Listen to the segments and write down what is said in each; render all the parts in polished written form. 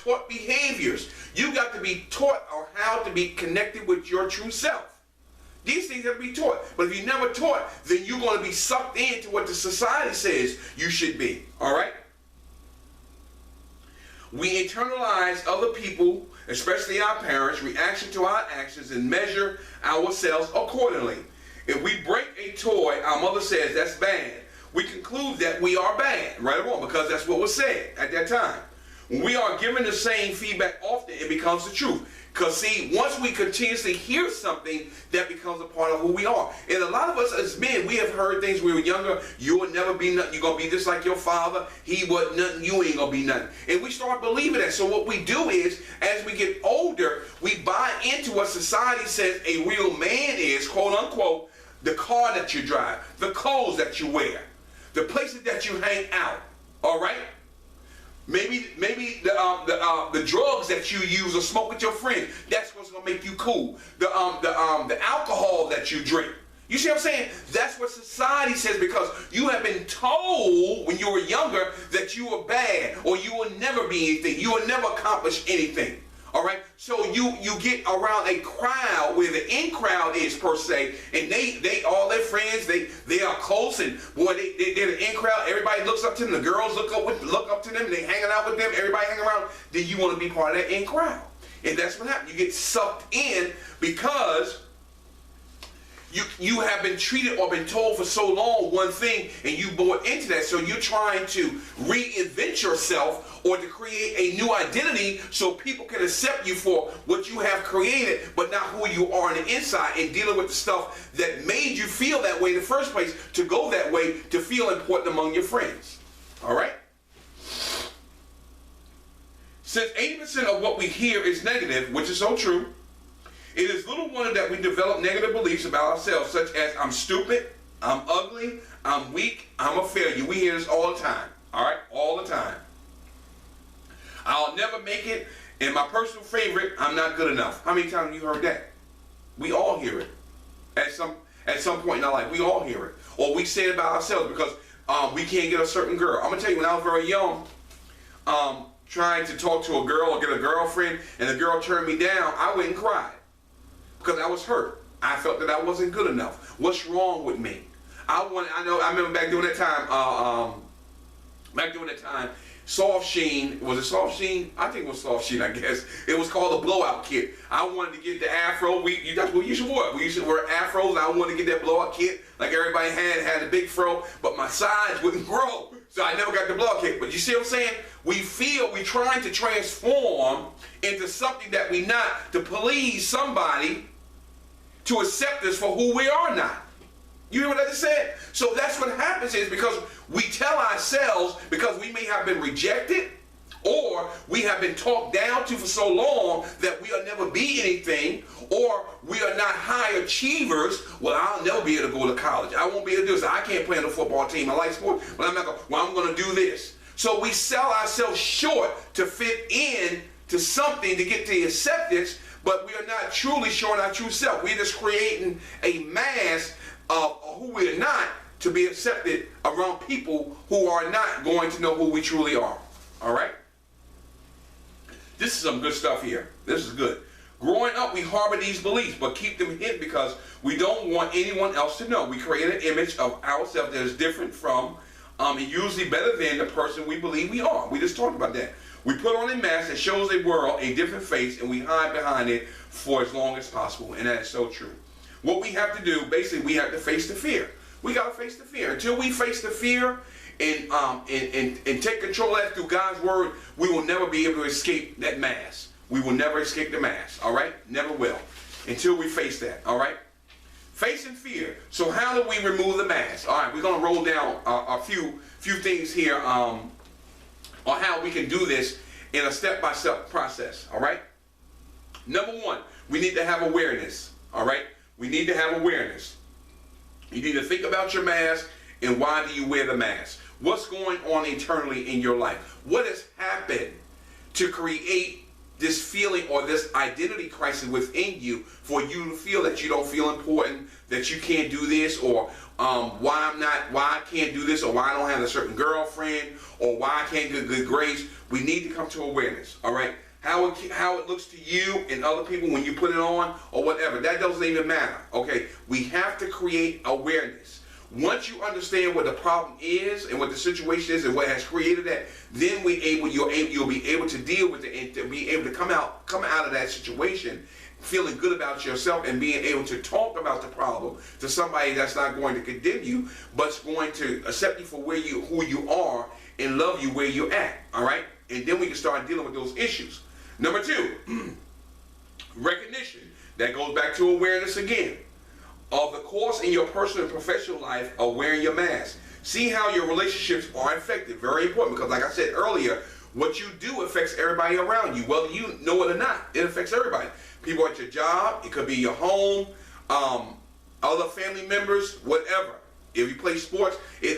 taught behaviors. You got to be taught on how to be connected with your true self. These things have to be taught. But if you're never taught, then you're going to be sucked into what the society says you should be. All right? We internalize other people, especially our parents' reaction to our actions, and measure ourselves accordingly. If we break a toy, our mother says that's bad. We conclude that we are bad, right or wrong, because that's what was said at that time. When we are given the same feedback often, it becomes the truth. Because see, once we continuously hear something, that becomes a part of who we are. And a lot of us as men, we have heard things when we were younger. You will never be nothing. You're going to be just like your father. He wasn't nothing. You ain't going to be nothing. And we start believing that. So what we do is, as we get older, we buy into what society says a real man is, quote unquote, the car that you drive, the clothes that you wear, the places that you hang out. All right? Maybe the drugs that you use or smoke with your friends. That's what's gonna make you cool. The alcohol that you drink. You see what I'm saying? That's what society says, because you have been told when you were younger that you were bad, or you will never be anything. You will never accomplish anything. All right. So you get around a crowd where the in crowd is per se, and they all their friends, they are close, and boy, they're the in crowd. Everybody looks up to them. The girls look up to them. They hanging out with them. Everybody hanging around. Then you want to be part of that in crowd, and that's what happens. You get sucked in because you have been treated or been told for so long one thing, and you bought into that. So you're trying to reinvent yourself or to create a new identity so people can accept you for what you have created, but not who you are on the inside, and dealing with the stuff that made you feel that way in the first place, to go that way, to feel important among your friends. All right? Since 80% of what we hear is negative, which is so true, it is little wonder that we develop negative beliefs about ourselves, such as I'm stupid, I'm ugly, I'm weak, I'm a failure. We hear this all the time. All right? All the time. I'll never make it, and my personal favorite, I'm not good enough. How many times have you heard that? We all hear it. At some point in our life, we all hear it. Or we say it about ourselves because we can't get a certain girl. I'm going to tell you, when I was very young, trying to talk to a girl or get a girlfriend, and the girl turned me down, I went and cried. Because I was hurt. I felt that I wasn't good enough. What's wrong with me? I remember back during that time, Soft Sheen, was it Soft Sheen? I think it was Soft Sheen, I guess. It was called a blowout kit. I wanted to get the afro. That's what we used to wear. We used to wear afros. I wanted to get that blowout kit like everybody had a big fro, but my sides wouldn't grow. So I never got the blowout kit. But you see what I'm saying? We're trying to transform into something that we're not, to please somebody, to accept us for who we are not. You hear what I just said? So that's what happens, is because we tell ourselves, because we may have been rejected, or we have been talked down to for so long that we'll never be anything, or we are not high achievers. Well, I'll never be able to go to college. I won't be able to do this. I can't play on the football team. I like sports, but I'm going to do this. So we sell ourselves short to fit in to something, to get the acceptance, but we are not truly showing our true self. We're just creating a mask of who we are not, to be accepted around people who are not going to know who we truly are. All right? This is some good stuff here. This is good. Growing up, we harbor these beliefs, but keep them hidden because we don't want anyone else to know. We create an image of ourselves that is different from, and usually better than, the person we believe we are. We just talked about that. We put on a mask that shows a world a different face, and we hide behind it for as long as possible. And that is so true. What we have to do, basically, we have to face the fear. We got to face the fear. Until we face the fear and take control of that through God's word, we will never be able to escape that mask. We will never escape the mask, all right? Never will. Until we face that, all right? Facing fear. So how do we remove the mask? All right, we're going to roll down a few things here on how we can do this in a step-by-step process, all right? Number one, we need to have awareness, all right? We need to have awareness. You need to think about your mask and why do you wear the mask? What's going on internally in your life? What has happened to create this feeling or this identity crisis within you for you to feel that you don't feel important, that you can't do this, or why I can't do this, or why I don't have a certain girlfriend, or why I can't get good grades. We need to come to awareness, all right? How it looks to you and other people when you put it on or whatever, that doesn't even matter, okay? We have to create awareness. Once you understand what the problem is and what the situation is and what has created that, then you'll be able to deal with it and to be able to come out of that situation feeling good about yourself and being able to talk about the problem to somebody that's not going to condemn you, but's going to accept you for who you are and love you where you're at, all right? And then we can start dealing with those issues. Number 2, recognition. That goes back to awareness again. Of the course in your personal and professional life of wearing your mask. See how your relationships are affected. Very important, because like I said earlier, what you do affects everybody around you, whether you know it or not. It affects everybody. People at your job, it could be your home, other family members, whatever. If you play sports,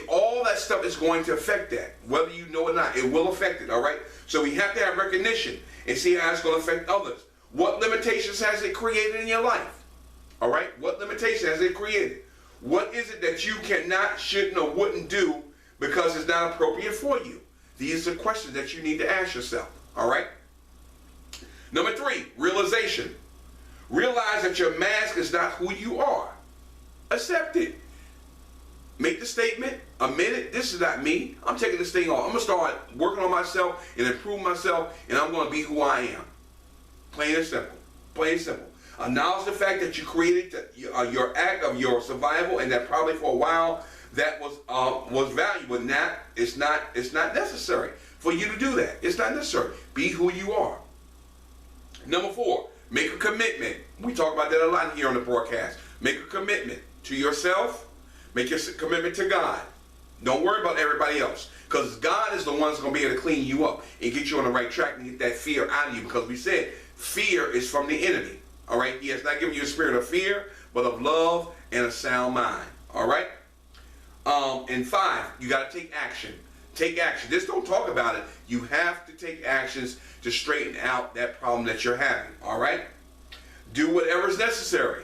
all that stuff is going to affect that. Whether you know it or not, it will affect it, all right? So we have to have recognition and see how it's going to affect others. What limitations has it created in your life? All right? What limitation has it created? What is it that you cannot, shouldn't, or wouldn't do because it's not appropriate for you? These are questions that you need to ask yourself. All right? Number 3, realization. Realize that your mask is not who you are. Accept it. Make the statement. Admit it. This is not me. I'm taking this thing off. I'm going to start working on myself and improve myself, and I'm going to be who I am. Plain and simple. Plain and simple. Acknowledge the fact that you created your act of your survival, and that probably for a while that was valuable. Now it's not necessary for you to do that. It's not necessary. Be who you are. Number 4, make a commitment. We talk about that a lot here on the broadcast. Make a commitment to yourself. Make your commitment to God. Don't worry about everybody else, because God is the one that's going to be able to clean you up and get you on the right track and get that fear out of you, because we said fear is from the enemy. All right? He has not given you a spirit of fear, but of love and a sound mind. All right? And 5, you got to take action. Take action. Just don't talk about it. You have to take actions to straighten out that problem that you're having. All right? Do whatever is necessary.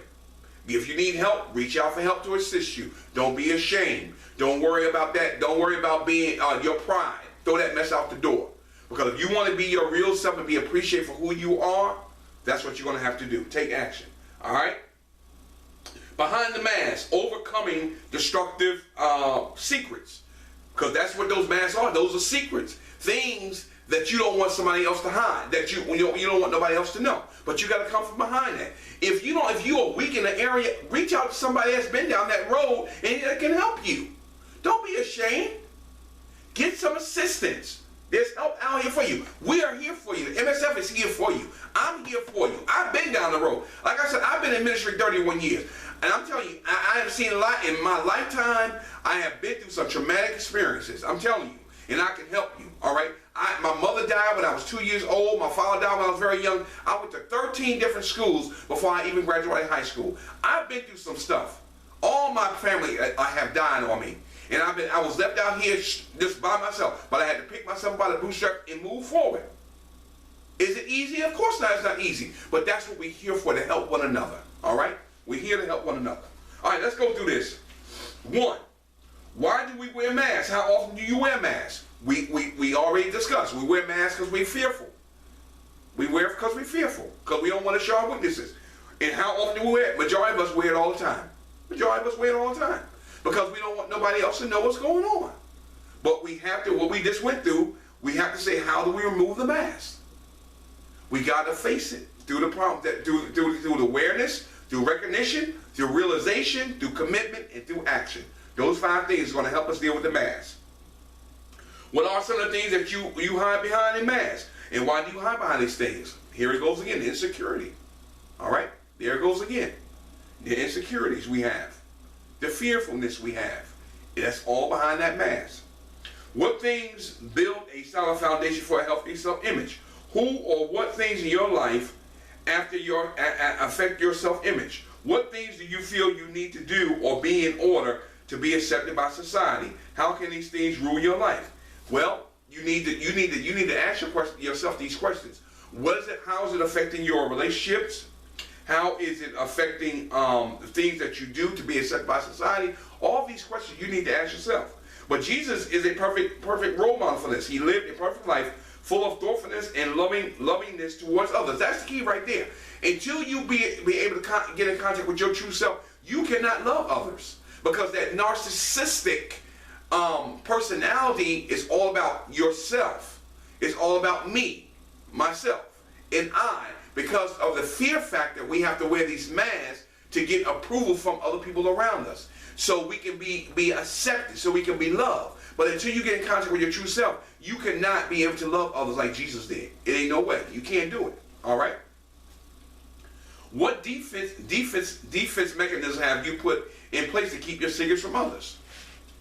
If you need help, reach out for help to assist you. Don't be ashamed. Don't worry about that. Don't worry about being your pride. Throw that mess out the door. Because if you want to be your real self and be appreciated for who you are, that's what you're going to have to do. Take action. All right? Behind the mask, overcoming destructive secrets. Because that's what those masks are. Those are secrets. Things that you don't want somebody else to hide. That you don't want nobody else to know. But you got to come from behind that. If you are weak in the area, reach out to somebody that's been down that road and that can help you. Don't be ashamed. Get some assistance. There's help out here for you. We are here for you. The MSF is here for you. I'm here for you. I've been down the road. Like I said, I've been in ministry 31 years. And I'm telling you, I have seen a lot in my lifetime. I have been through some traumatic experiences. I'm telling you. And I can help you. All right? My mother died when I was 2 years old. My father died when I was very young. I went to 13 different schools before I even graduated high school. I've been through some stuff. All my family have died on me. And I was left out here just by myself. But I had to pick myself by the bootstrap and move forward. Is it easy? Of course not. It's not easy. But that's what we're here for, to help one another. All right? We're here to help one another. All right, let's go through this. 1, why do we wear masks? How often do you wear masks? We already discussed. We wear masks because we're fearful. We wear it because we're fearful. Because we don't want to show our weaknesses. And how often do we wear it? Majority of us wear it all the time. Majority of us wear it all the time. Because we don't want nobody else to know what's going on. But we have to, what we just went through, we have to say, how do we remove the mask? We got to face it through the problem, through the awareness, through recognition, through realization, through commitment, and through action. Those 5 things are going to help us deal with the mask. What are some of the things that you hide behind in mask? And why do you hide behind these things? Here it goes again, insecurity. All right, there it goes again. The insecurities we have. The fearfulness we have. That's all behind that mask. What things build a solid foundation for a healthy self-image? Who or what things in your life affect your self-image? What things do you feel you need to do or be in order to be accepted by society? How can these things rule your life? Well, you need to ask yourself these questions. How is it affecting your relationships? How is it affecting the things that you do to be accepted by society? All these questions you need to ask yourself. But Jesus is a perfect role model for this. He lived a perfect life full of thoughtfulness and lovingness towards others. That's the key right there. Until you be able to get in contact with your true self, you cannot love others. Because that narcissistic personality is all about yourself. It's all about me, myself, and I. Because of the fear factor, we have to wear these masks to get approval from other people around us. So we can be accepted, so we can be loved. But until you get in contact with your true self, you cannot be able to love others like Jesus did. It ain't no way. You can't do it. All right? What defense mechanisms have you put in place to keep your secrets from others?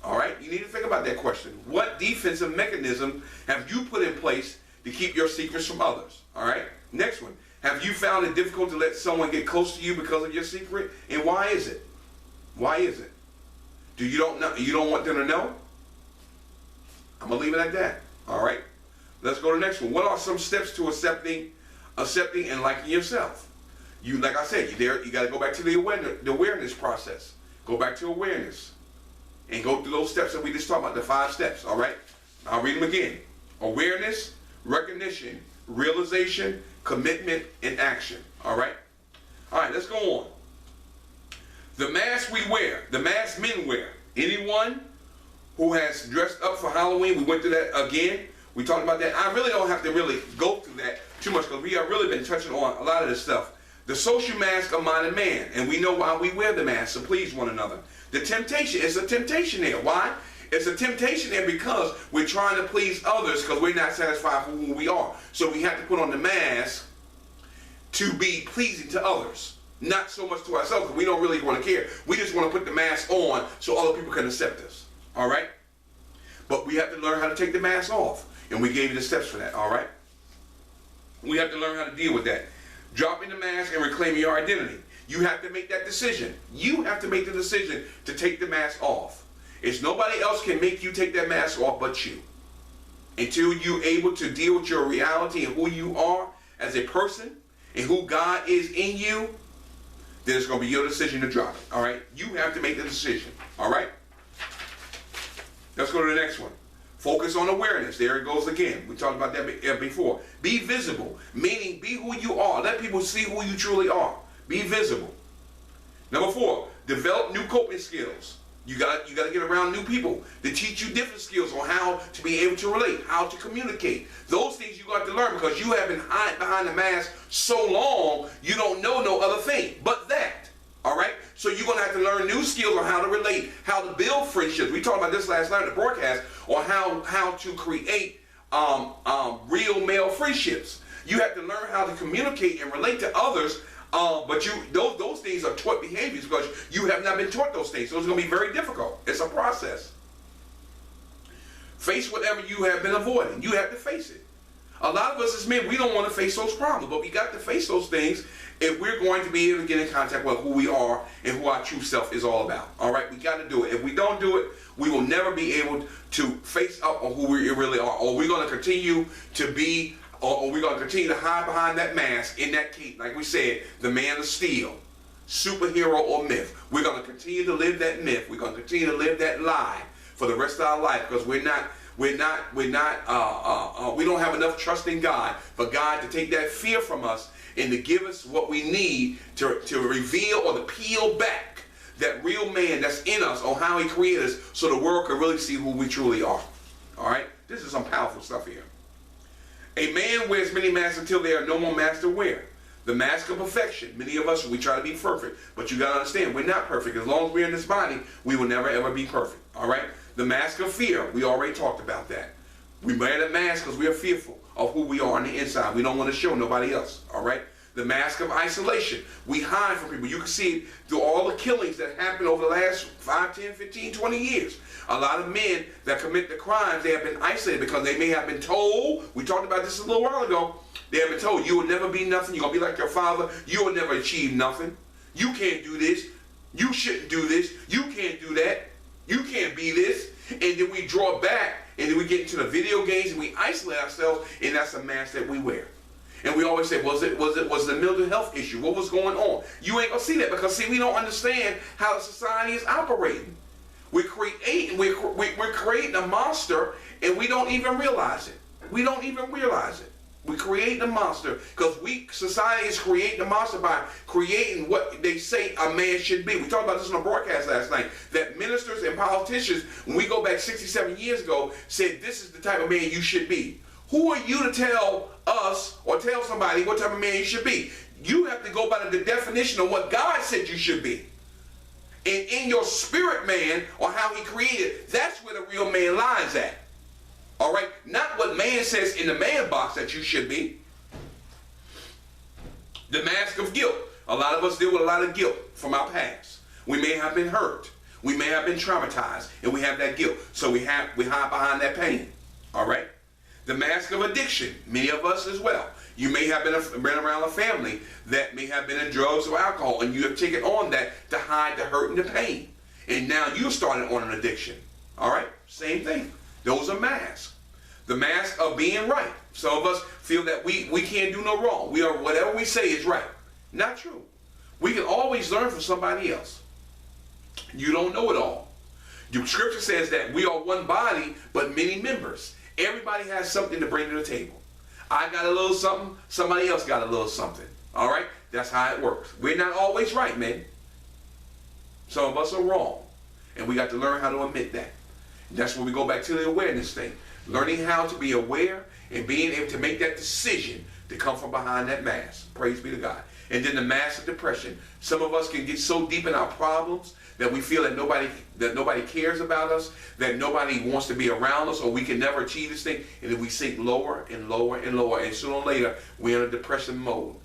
All right? You need to think about that question. What defensive mechanism have you put in place to keep your secrets from others? All right? Next one. Have you found it difficult to let someone get close to you because of your secret? And why is it? Why is it? You don't want them to know? I'm gonna leave it at that. All right. Let's go to the next one. What are some steps to accepting and liking yourself? Like I said, you got to go back to the awareness process. Go back to awareness, and go through those steps that we just talked about. The 5 steps. All right. I'll read them again. Awareness, recognition, realization, commitment, and action. All right. All right. Let's go on. The mask we wear, the mask men wear. Anyone who has dressed up for Halloween, we went through that again. We talked about that. I really don't have to really go through that too much because we have really been touching on a lot of this stuff. The social mask of modern man, and we know why we wear the mask, to please one another. The temptation, it's a temptation there. Why? It's a temptation there because we're trying to please others because we're not satisfied with who we are. So we have to put on the mask to be pleasing to others. Not so much to ourselves because we don't really want to care. We just want to put the mask on so other people can accept us. All right? But we have to learn how to take the mask off. And we gave you the steps for that. All right? We have to learn how to deal with that. Dropping the mask and reclaiming your identity. You have to make that decision. You have to make the decision to take the mask off. It's nobody else can make you take that mask off but you. Until you're able to deal with your reality and who you are as a person and who God is in you, then it's going to be your decision to drop it. All right? You have to make the decision. All right? Let's go to the next one. Focus on awareness. There it goes again. We talked about that before. Be visible, meaning be who you are. Let people see who you truly are. Be visible. Number 4, develop new coping skills. You got to get around new people to teach you different skills on how to be able to relate, how to communicate. Those things you got to learn because you have been hiding behind the mask so long, you don't know no other thing but that. All right? So you're going to have to learn new skills on how to relate, how to build friendships. We talked about this last night in the broadcast on how to create real male friendships. You have to learn how to communicate and relate to others. But those things are taught behaviors because you have not been taught those things. So it's going to be very difficult. It's a process. Face whatever you have been avoiding. You have to face it. A lot of us as men, we don't want to face those problems, but we got to face those things if we're going to be able to get in contact with who we are and who our true self is all about. All right, we got to do it. If we don't do it, we will never be able to face up on who we really are. Or we're going to continue to be, or we're going to continue to hide behind that mask in that cape. Like we said, the man of steel, superhero or myth. We're going to continue to live that myth. We're going to continue to live that lie for the rest of our life because we don't have enough trust in God for God to take that fear from us and to give us what we need to reveal or to peel back that real man that's in us on how he created us so the world can really see who we truly are. All right? This is some powerful stuff here. A man wears many masks until there are no more masks to wear. The mask of perfection. Many of us, we try to be perfect, but you got to understand, we're not perfect. As long as we're in this body, we will never ever be perfect. All right? The mask of fear. We already talked about that. We wear the mask because we are fearful of who we are on the inside. We don't want to show nobody else. All right? The mask of isolation. We hide from people. You can see it through all the killings that happened over the last 5, 10, 15, 20 years. A lot of men that commit the crimes, they have been isolated because they may have been told, we talked about this a little while ago, they have been told, you will never be nothing. You're going to be like your father. You will never achieve nothing. You can't do this. You shouldn't do this. You can't do that. You can't be this. And then we draw back and then we get into the video games and we isolate ourselves, and that's a mask that we wear. And we always say, was it a mental health issue? What was going on? You ain't gonna see that because see, we don't understand how the society is operating. We're creating a monster and we don't even realize it. We don't even realize it. We create the monster because society is creating the monster by creating what they say a man should be. We talked about this on a broadcast last night, that ministers and politicians, when we go back 67 years ago, said this is the type of man you should be. Who are you to tell us or tell somebody what type of man you should be? You have to go by the definition of what God said you should be. And in your spirit man, or how he created, that's where the real man lies at. All right? Not what man says in the man box that you should be. The mask of guilt. A lot of us deal with a lot of guilt from our past. We may have been hurt. We may have been traumatized. And we have that guilt. So we hide behind that pain. All right? The mask of addiction. Many of us as well. You may have been around a family that may have been in drugs or alcohol. And you have taken on that to hide the hurt and the pain. And now you started on an addiction. All right? Same thing. Those are masks. The mask of being right. Some of us feel that we can't do no wrong. We are whatever we say is right. Not true. We can always learn from somebody else. You don't know it all. The scripture says that we are one body, but many members. Everybody has something to bring to the table. I got a little something. Somebody else got a little something. All right? That's how it works. We're not always right, man. Some of us are wrong. And we got to learn how to admit that. That's when we go back to the awareness thing. Learning how to be aware and being able to make that decision to come from behind that mask. Praise be to God. And then the mask of depression. Some of us can get so deep in our problems that we feel that nobody cares about us, that nobody wants to be around us, or we can never achieve this thing. And then we sink lower and lower and lower. And sooner or later, we're in a depression mode.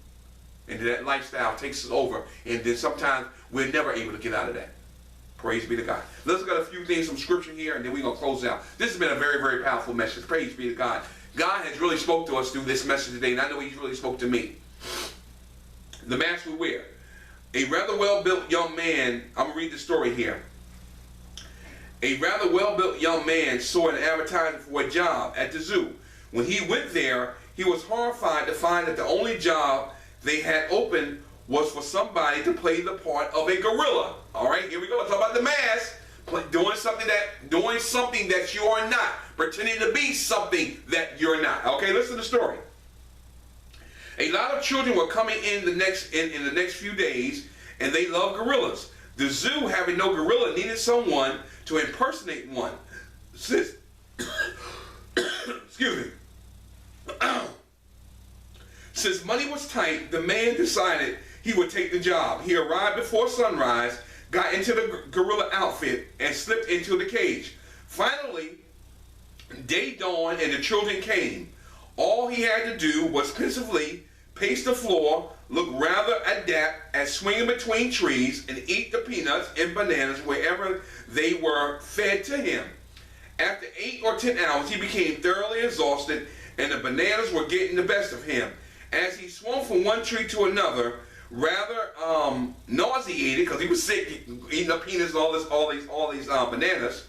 And that lifestyle takes us over. And then sometimes we're never able to get out of that. Praise be to God. Let's look at a few things from scripture here, and then we're going to close out. This has been a very, very powerful message. Praise be to God. God has really spoke to us through this message today, and I know He's really spoke to me. The mask we wear. A rather well-built young man, I'm going to read the story here. A rather well-built young man saw an advertisement for a job at the zoo. When he went there, he was horrified to find that the only job they had open was for somebody to play the part of a gorilla. All right, here we go. Let's talk about the mask. Doing something that you are not. Pretending to be something that you're not. Okay, listen to the story. A lot of children were coming in the next few days, and they love gorillas. The zoo, having no gorilla, needed someone to impersonate one. Excuse me. Since money was tight, the man decided he would take the job. He arrived before sunrise, got into the gorilla outfit, and slipped into the cage. Finally, day dawned and the children came. All he had to do was pensively pace the floor, look rather adept at swinging between trees, and eat the peanuts and bananas wherever they were fed to him. After 8 or 10 hours, he became thoroughly exhausted, and the bananas were getting the best of him. As he swung from one tree to another, rather nauseated because he was sick, eating up peanuts and all these bananas,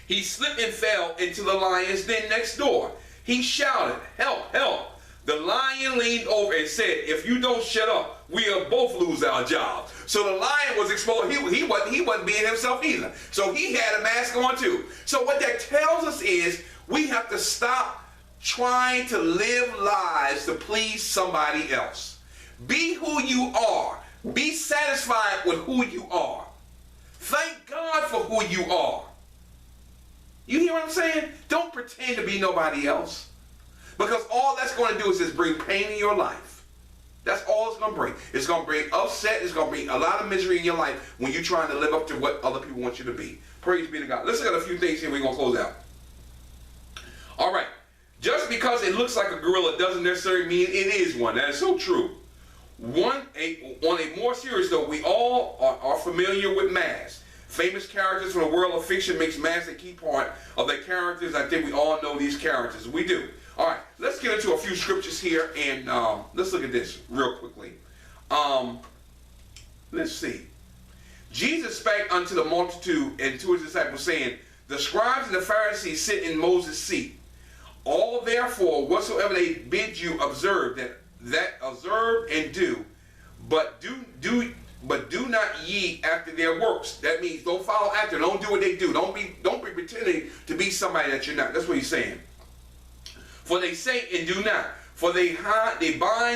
he slipped and fell into the lion's den next door. He shouted, "Help, help!" The lion leaned over and said, "If you don't shut up, we'll both lose our jobs." So the lion was exposed. He wasn't being himself either. So he had a mask on too. So what that tells us is we have to stop trying to live lives to please somebody else. Be who you are. Be satisfied with who you are. Thank God for who you are. You hear what I'm saying? Don't pretend to be nobody else. Because all that's going to do is just bring pain in your life. That's all it's going to bring. It's going to bring upset. It's going to bring a lot of misery in your life when you're trying to live up to what other people want you to be. Praise be to God. Let's look at a few things here. We're going to close out. All right. Just because it looks like a gorilla doesn't necessarily mean it is one. That is so true. On a more serious note, we all are familiar with masks. Famous characters from the world of fiction makes masks a key part of their characters. I think we all know these characters. We do. All right, let's get into a few scriptures here, and let's look at this real quickly. Let's see. Jesus spake unto the multitude and to his disciples, saying, "The scribes and the Pharisees sit in Moses' seat. All therefore whatsoever they bid you observe, that observe and do, but do not ye after their works. That means don't follow after. Don't do what they do. Don't be pretending to be somebody that you're not. That's what he's saying. For they say and do not. For they bind